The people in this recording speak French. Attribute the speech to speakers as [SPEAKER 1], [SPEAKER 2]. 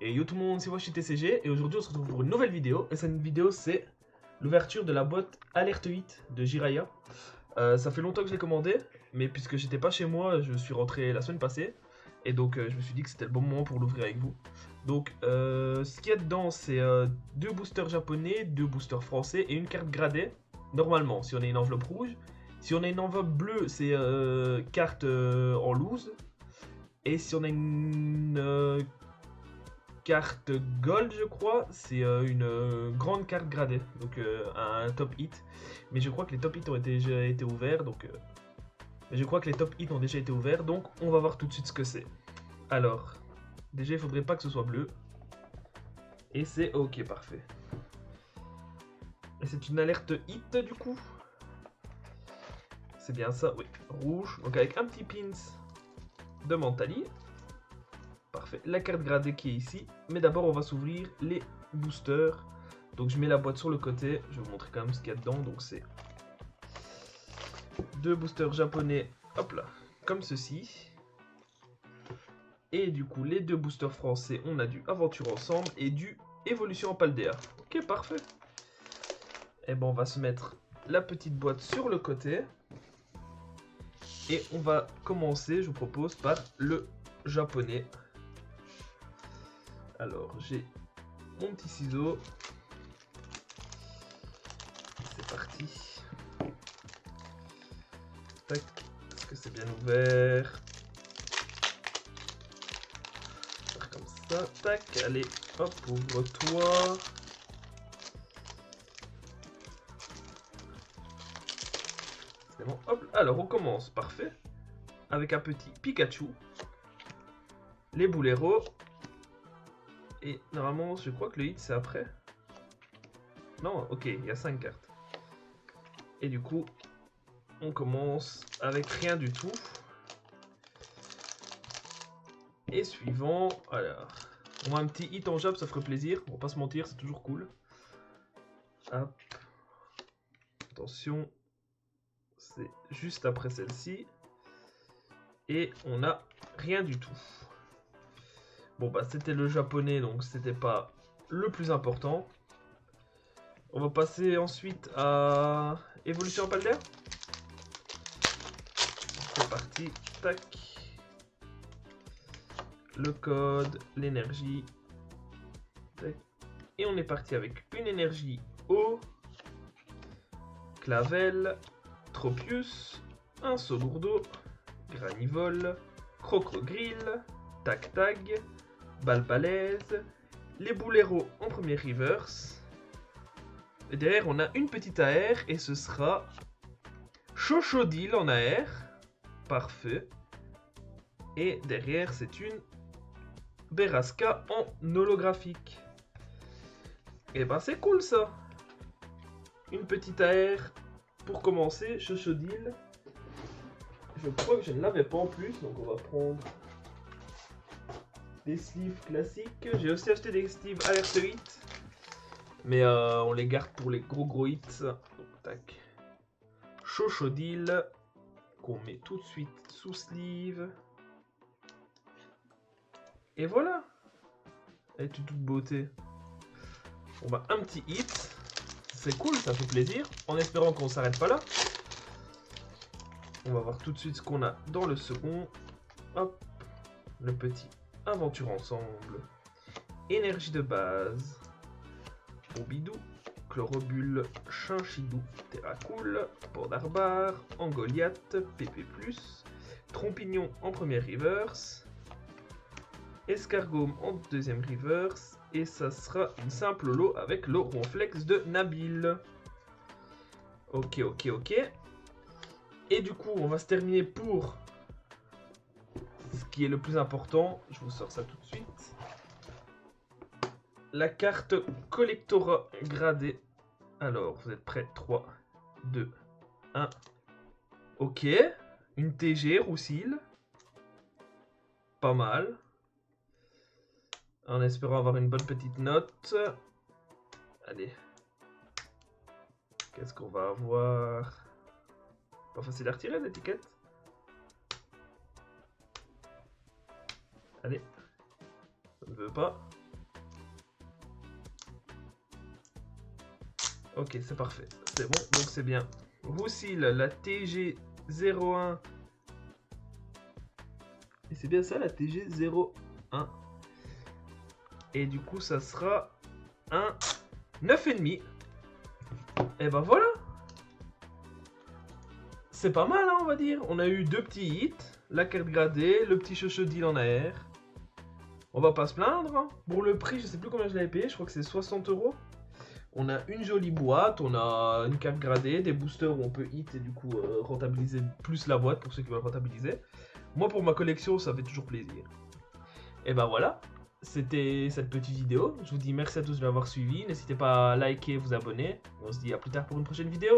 [SPEAKER 1] Et yo tout le monde, c'est moi, je suis TCG et aujourd'hui on se retrouve pour une nouvelle vidéo. Et cette vidéo c'est l'ouverture de la boîte Alerte 8 de Jiraya. Ça fait longtemps que je l'ai commandé, mais puisque j'étais pas chez moi, je suis rentré la semaine passée. Et donc je me suis dit que c'était le bon moment pour l'ouvrir avec vous. Donc ce qu'il y a dedans c'est deux boosters japonais, deux boosters français et une carte gradée. Normalement, si on a une enveloppe rouge. Si on a une enveloppe bleue, c'est carte en loose. Et si on a une carte gold, je crois, c'est une grande carte gradée, donc un top hit. Mais je crois que les top hits ont déjà été ouverts, donc mais je crois que les top hits ont déjà été ouverts, donc on va voir tout de suite ce que c'est. Alors, déjà il faudrait pas que ce soit bleu. Et c'est ok, parfait. Et c'est une alerte hit du coup. C'est bien ça, oui. Rouge, donc avec un petit pins de Mentali. Parfait. La carte gradée qui est ici. Mais d'abord, on va s'ouvrir les boosters. Donc, je mets la boîte sur le côté. Je vais vous montrer quand même ce qu'il y a dedans. Donc, c'est deux boosters japonais. Hop là. Comme ceci. Et du coup, les deux boosters français, on a du Aventure Ensemble et du Évolution en Paldea. Ok, parfait. Et bon, on va se mettre la petite boîte sur le côté. Et on va commencer, je vous propose, par le japonais. Alors, j'ai mon petit ciseau. C'est parti. Tac. Est-ce que c'est bien ouvert? Faire comme ça. Tac. Allez, hop, ouvre-toi. C'est bon. Hop. Alors, on commence. Parfait. Avec un petit Pikachu. Les Bouleros. Et normalement, je crois que le hit, c'est après. Non, ok, il y a 5 cartes. Et du coup, on commence avec rien du tout. Et suivant, alors, on a un petit hit en jab, ça ferait plaisir. On va pas se mentir, c'est toujours cool. Hop. Attention, c'est juste après celle-ci. Et on a rien du tout. Bon bah c'était le japonais, donc c'était pas le plus important. On va passer ensuite à Évolution en Paldea. C'est parti, tac. Le code, l'énergie. Et on est parti avec une énergie eau, Clavel, Tropius, un Solourdo, Granivol, Crocodrile, Tac Tag, Balbalaise, les Bouleros en premier reverse. Et derrière on a une petite AR et ce sera Chochodile en AR. Parfait. Et derrière c'est une Berasca en holographique. Et ben c'est cool ça. Une petite AR pour commencer, Chochodile. Je crois que je ne l'avais pas en plus, donc on va prendre des sleeves classiques. J'ai aussi acheté des sleeves Alerte 8. Mais on les garde pour les gros hits. Donc, tac. Chochodile. Qu'on met tout de suite sous sleeve. Et voilà. Elle est toute beauté. On va un petit hit. C'est cool, ça fait plaisir. En espérant qu'on s'arrête pas là. On va voir tout de suite ce qu'on a dans le second. Hop. Le petit Aventure Ensemble. Énergie de base. Pompidou, Chlorobule, Chinchidou, Terracool, Pordarbar, Angoliath, PP+, Trompignon en première reverse, Escargome en deuxième reverse, et ça sera une simple lot avec le Ronflex de Nabil. Ok. Et du coup, on va se terminer pour ce qui est le plus important. Je vous sors ça tout de suite. La carte collectora gradée. Alors, vous êtes prêts? 3, 2, 1. Ok. Une TG Roussil. Pas mal. En espérant avoir une bonne petite note. Allez. Qu'est-ce qu'on va avoir? Pas facile à retirer l'étiquette. Allez. Ça ne veut pas. Ok, c'est parfait. C'est bon, donc c'est bien. Roussil, la TG01. Et c'est bien ça, la TG01. Et du coup, ça sera un 9,5. Et ben voilà. C'est pas mal, hein, on va dire. On a eu 2 petits hits. La carte gradée, le petit chochodil en AR. On va pas se plaindre. Hein. Pour le prix, je sais plus combien je l'avais payé. Je crois que c'est 60 €. On a une jolie boîte, on a une carte gradée, des boosters où on peut hit et du coup rentabiliser plus la boîte pour ceux qui veulent rentabiliser. Moi pour ma collection ça fait toujours plaisir. Et ben voilà, c'était cette petite vidéo. Je vous dis merci à tous de m'avoir suivi. N'hésitez pas à liker, vous abonner. On se dit à plus tard pour une prochaine vidéo.